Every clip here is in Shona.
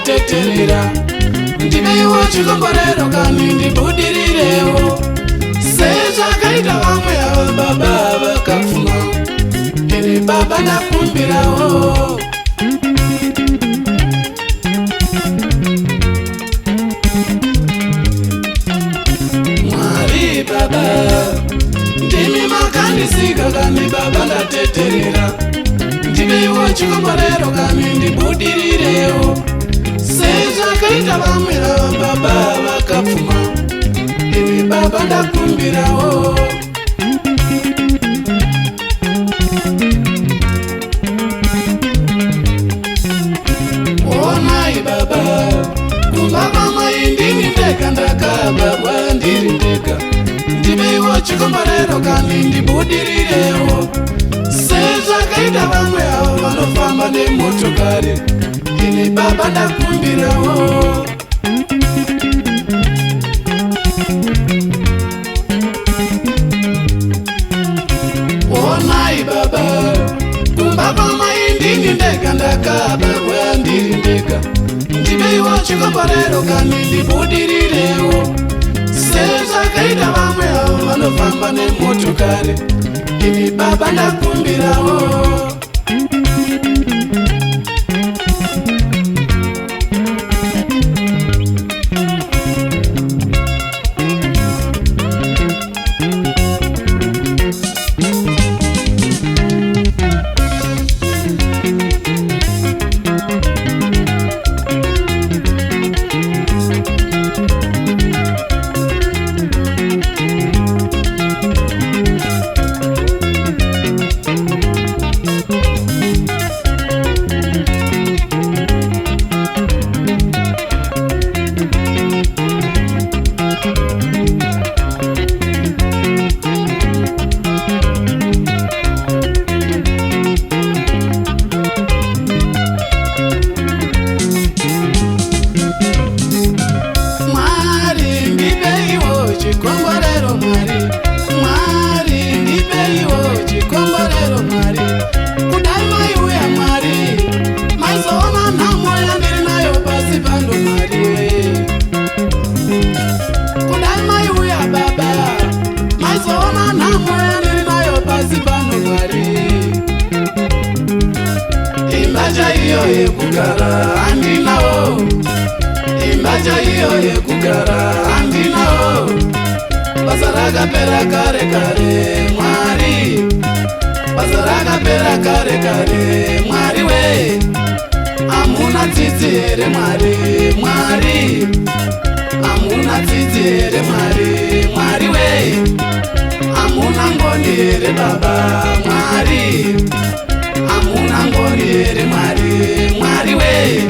ndateterera ndiveiwo chikomborero kani ndibudirirewo sezvakaita vamwe ava baba vakapfuma ini baba ndakumbirawo Mwari baba ndimi makandisika kani baba ndateterera ndiveiwo chikomborero kani ndibudirirewo sezvakaita vamwe ava baba vakapfuma ini baba ndakumbirawo onai baba kumba kwamai ndini ndega ndakabarwa ndiri ndega ndiveiwo chikomborero kani ndibudirirewo sezvakaita vamwe avo vanofamba nemotokari ini baba ndakumbirawo onai baba kumba kwamai ndini ndega ndakabarwa ndiri ndega ndiveiwo chikomborero kani ndibudirirewo sezvakaita vamwe avo vanofamba nemotokari ini baba ndakumbirawo yekugara andinawo imbacha iyo yekugara andinawo basa rakapera kare kare Mwari basa rakapera kare kare Mwari we amuna tsitsi here Mwari Mwari amuna tsitsi here Mwari Mwari we amuna ngoni here baba Mwari amuna ngoni here Mwari Mwari we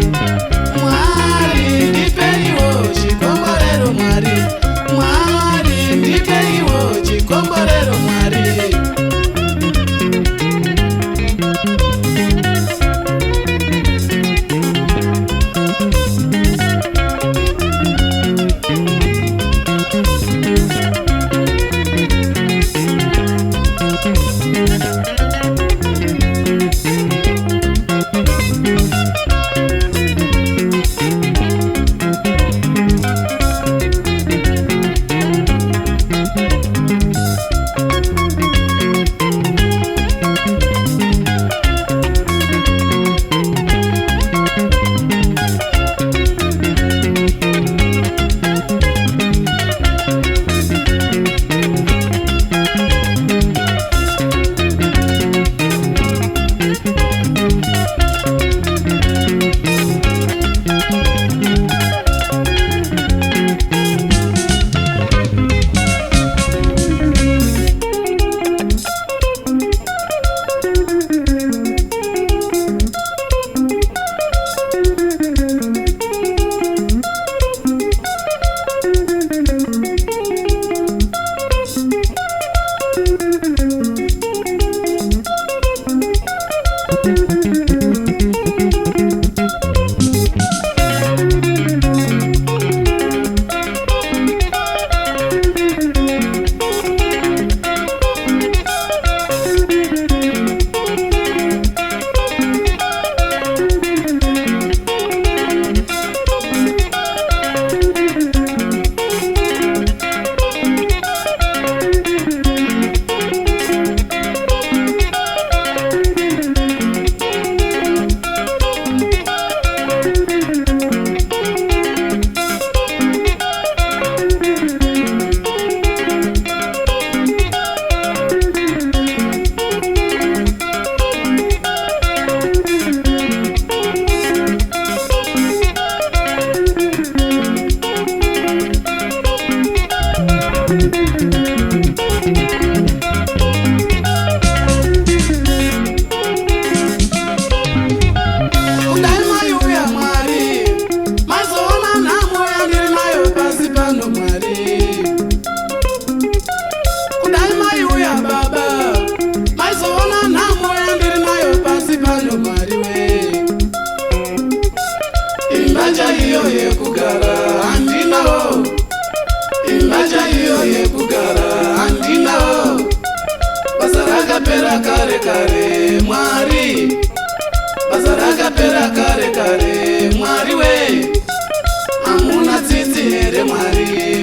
Mwari ndipeiwo chikomborero Mwari Mwari ndipeiwo chikomborero Mwari imba chaiyo yekugara handinawo, imba chaiyo yekugara handinawo. Basa rakapera kare kare Mwari, basa rakapera kare kare Mwari we, hamuna tsitsi here Mwari.